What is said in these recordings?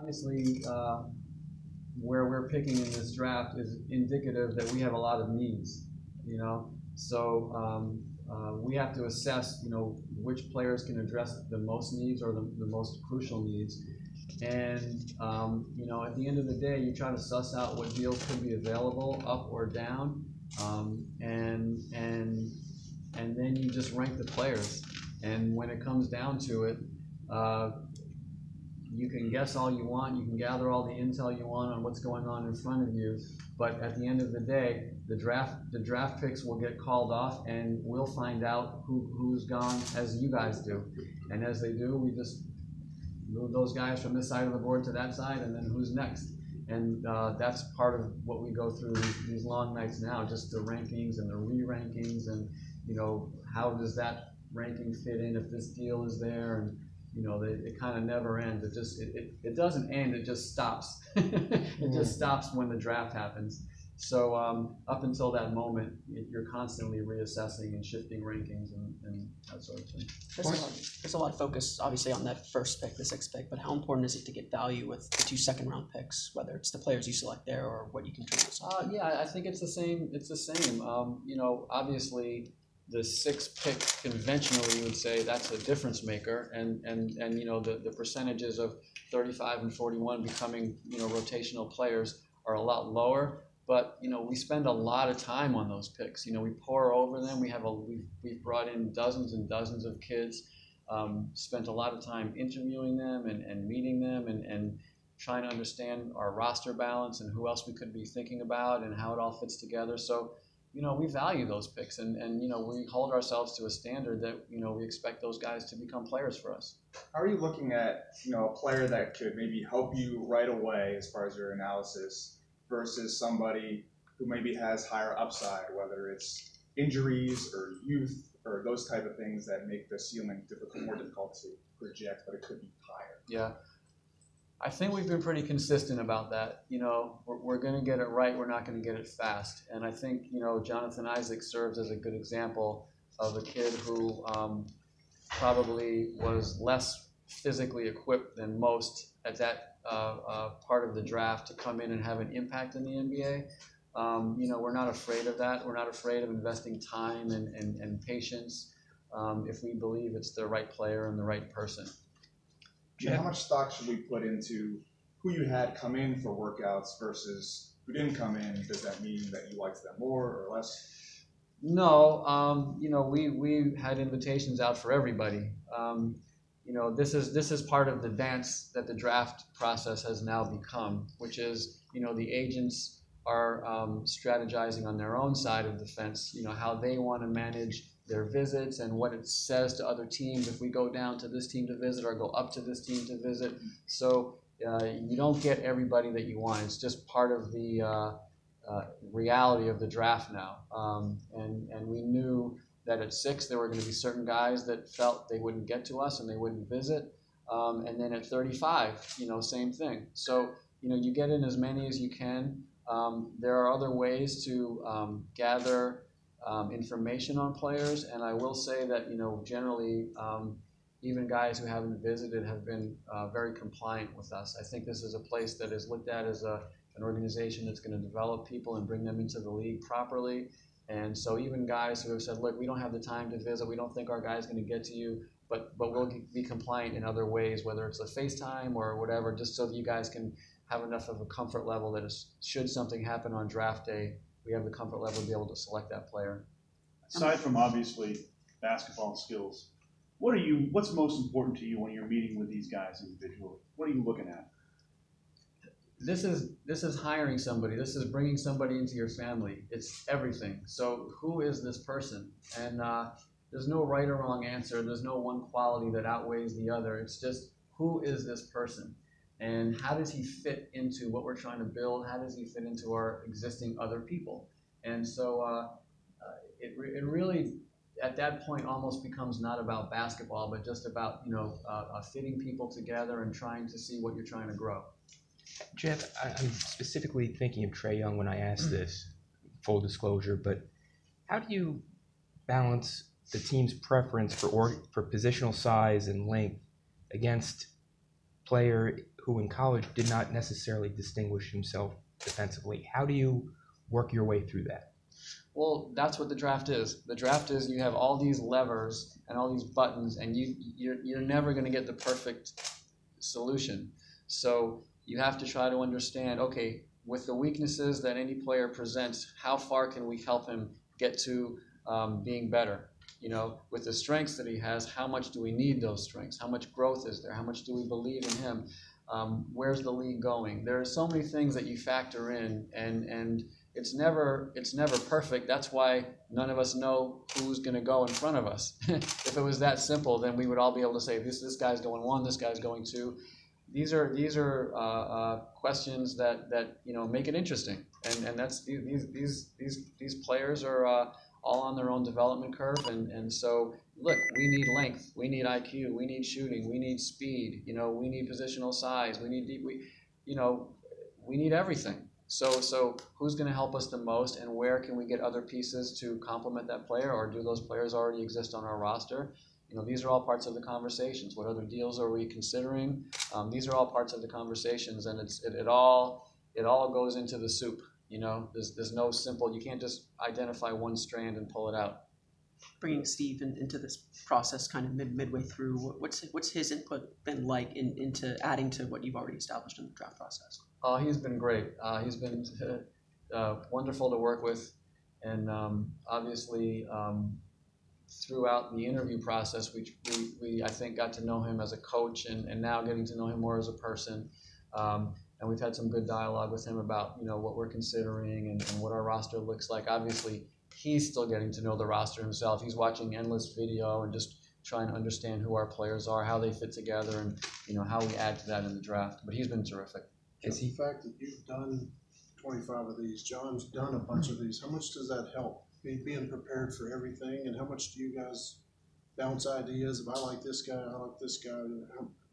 obviously, where we're picking in this draft is indicative that we have a lot of needs, you know. So we have to assess, you know, which players can address the most needs or the most crucial needs. And you know, at the end of the day, you try to suss out what deals could be available, up or down, and then you just rank the players. And when it comes down to it, you can guess all you want, you can gather all the intel you want on what's going on in front of you, but at the end of the day, the draft picks will get called off, and we'll find out who's gone as you guys do. And as they do, we just move those guys from this side of the board to that side, and then who's next. And that's part of what we go through these long nights now, just the rankings and the re-rankings, and you know, how does that ranking fit in if this deal is there, and you know, it kind of never ends. It doesn't end, it just stops. It just stops when the draft happens. So up until that moment, you're constantly reassessing and shifting rankings and that sort of thing. There's a lot of focus, obviously, on that first pick, the sixth pick, but how important is it to get value with the 2 second-round picks, whether it's the players you select there or what you can turn outside? Yeah, I think it's the same. It's the same. You know, obviously, the 6th pick conventionally, you would say that's a difference maker, and you know, the percentages of 35 and 41 becoming, you know, rotational players are a lot lower. But you know, we spend a lot of time on those picks. You know, we pore over them. We've brought in dozens and dozens of kids, spent a lot of time interviewing them and meeting them and trying to understand our roster balance and who else we could be thinking about and how it all fits together. So, you know, we value those picks, and you know, we hold ourselves to a standard that, you know, we expect those guys to become players for us. How are you looking at, you know, a player that could maybe help you right away as far as your analysis versus somebody who maybe has higher upside, whether it's injuries or youth or those type of things that make the ceiling more difficult to project, but it could be higher? Yeah. I think we've been pretty consistent about that. You know, we're going to get it right. We're not going to get it fast. And I think, you know, Jonathan Isaac serves as a good example of a kid who probably was less physically equipped than most at that part of the draft to come in and have an impact in the NBA. You know, we're not afraid of that. We're not afraid of investing time and patience if we believe it's the right player and the right person. And how much stock should we put into who you had come in for workouts versus who didn't come in? Does that mean that you liked them more or less? No, you know, we had invitations out for everybody. You know, this is part of the dance that the draft process has now become, which is, you know, the agents are strategizing on their own side of the fence, you know, how they want to manage their visits and what it says to other teams if we go down to this team to visit or go up to this team to visit. So you don't get everybody that you want. It's just part of the reality of the draft now. And we knew that at 6 there were going to be certain guys that felt they wouldn't get to us and they wouldn't visit. And then at 35, you know, same thing. So, you know, you get in as many as you can. There are other ways to gather information on players, and I will say that, you know, generally even guys who haven't visited have been very compliant with us. I think this is a place that is looked at as an organization that's going to develop people and bring them into the league properly. And so even guys who have said, look, we don't have the time to visit, we don't think our guy's going to get to you, but we'll be compliant in other ways, whether it's a FaceTime or whatever, just so that you guys can have enough of a comfort level that should something happen on draft day, we have the comfort level to be able to select that player. Aside from obviously basketball skills, what's most important to you when you're meeting with these guys individually? What are you looking at? This is hiring somebody. This is bringing somebody into your family. It's everything. So who is this person? And there's no right or wrong answer. There's no one quality that outweighs the other. It's just, who is this person? And how does he fit into what we're trying to build? How does he fit into our existing other people? And so it really, at that point, almost becomes not about basketball, but just about, you know, fitting people together and trying to see what you're trying to grow. Jeff, I'm specifically thinking of Trae Young when I asked this, full disclosure, but how do you balance the team's preference for positional size and length against player who in college did not necessarily distinguish himself defensively. How do you work your way through that? Well, that's what the draft is. The draft is you have all these levers and all these buttons, and you're never going to get the perfect solution. So you have to try to understand, okay, with the weaknesses that any player presents, how far can we help him get to being better? You know, with the strengths that he has, how much do we need those strengths? How much growth is there? How much do we believe in him? Where's the league going? There are so many things that you factor in, and it's never perfect. That's why none of us know who's going to go in front of us. If it was that simple, then we would all be able to say this guy's going 1, this guy's going 2. These are questions that make it interesting, and that's these players are all on their own development curve, and so look, we need length, we need IQ, we need shooting, we need speed, we need positional size, we need we need everything. So who's going to help us the most, and where can we get other pieces to complement that player, or do those players already exist on our roster? These are all parts of the conversations. What other deals are we considering? These are all parts of the conversations, and it all goes into the soup. There's no simple. You can't just identify one strand and pull it out. Bringing Steve into this process, kind of midway through, what's his input been like into adding to what you've already established in the draft process? He's been great. He's been wonderful to work with, and obviously. Throughout the interview process, we I think got to know him as a coach, and now getting to know him more as a person. And we've had some good dialogue with him about what we're considering and what our roster looks like. Obviously, he's still getting to know the roster himself. He's watching endless video and just trying to understand who our players are, how they fit together, and how we add to that in the draft. But he's been terrific. Just the fact that you've done 25 of these, John's done a bunch of these, how much does that help? Being prepared for everything, and how much do you guys bounce ideas? If I like this guy, I like this guy.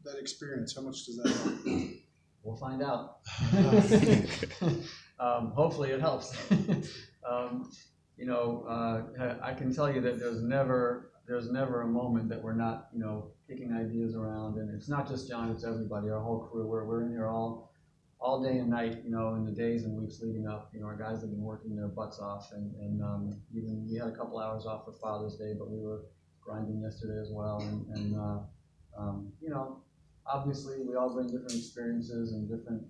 That experience, how much does that help? We'll find out. Hopefully it helps. I can tell you that there's never a moment that we're not kicking ideas around, and it's not just John, it's everybody, our whole crew. We're in here all day and night, in the days and weeks leading up. Our guys have been working their butts off, and even we had a couple hours off for Father's Day, but we were grinding yesterday as well. And obviously we all bring different experiences and different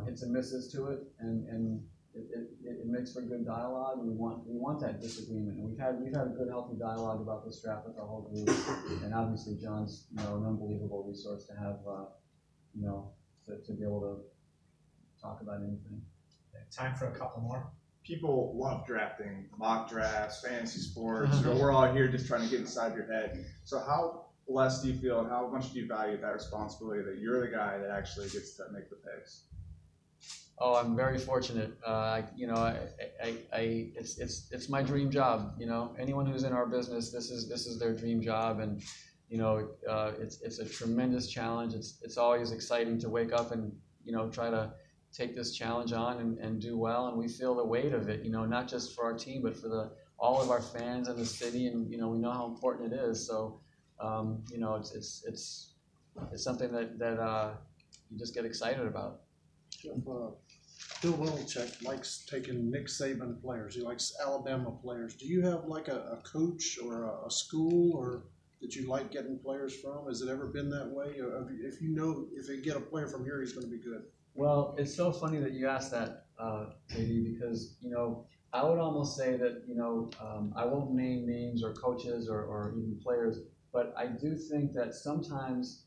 hits and misses to it, and it makes for good dialogue. And we want that disagreement, and we've had a good healthy dialogue about this draft with our whole group. And obviously John's an unbelievable resource to have. To be able to talk about anything. Time for a couple more. People love drafting, mock drafts, fantasy sports. We're all here just trying to get inside your head. So how blessed do you feel, and how much do you value that responsibility that you're the guy that actually gets to make the picks? Oh, I'm very fortunate. It's my dream job. Anyone who's in our business, this is their dream job, and it's a tremendous challenge. It's always exciting to wake up and try to take this challenge on and do well. And we feel the weight of it. Not just for our team, but for all of our fans in the city. And we know how important it is. So it's something that you just get excited about. Bill Belichick likes taking Nick Saban players. He likes Alabama players. Do you have like a coach or a school or that you like getting players from? Has it ever been that way? If you get a player from here, he's going to be good. Well, it's so funny that you asked that, JD, because I would almost say that I won't name names or coaches or even players, but I do think that sometimes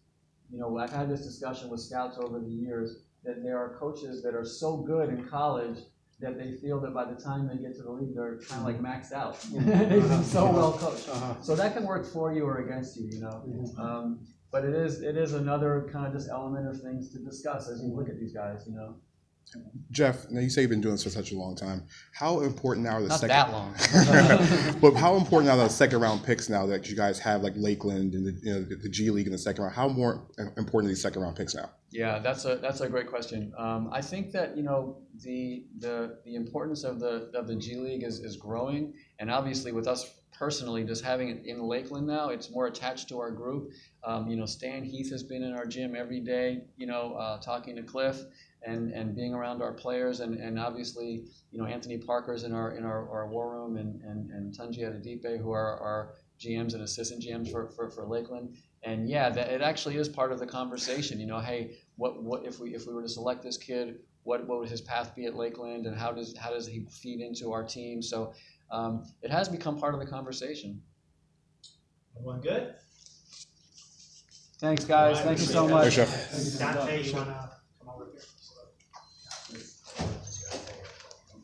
I've had this discussion with scouts over the years that there are coaches that are so good in college that they feel that by the time they get to the league, they're kind of like maxed out. They've been so well coached. So that can work for you or against you, But it is another kind of just element of things to discuss as you look at these guys, Jeff, now you say you've been doing this for such a long time. How important now are the Not second? that long. But how important now are the second round picks now that you guys have like Lakeland and the G League in the second round? How more important are these second round picks now? Yeah, that's a great question. I think that the importance of the G League is growing, and obviously with us personally, just having it in Lakeland now, it's more attached to our group. Stan Heath has been in our gym every day, talking to Cliff and being around our players, and obviously, Anthony Parker's in our war room, and Tunji Adedipe, who are our GMs and assistant GMs for Lakeland. And yeah, that it actually is part of the conversation. Hey, what if we were to select this kid? What would his path be at Lakeland, and how does he feed into our team? So it has become part of the conversation. Everyone good? Thanks, guys. All right, Thank you so appreciate much. Thanks, Chef. Dante, you wanna come over here?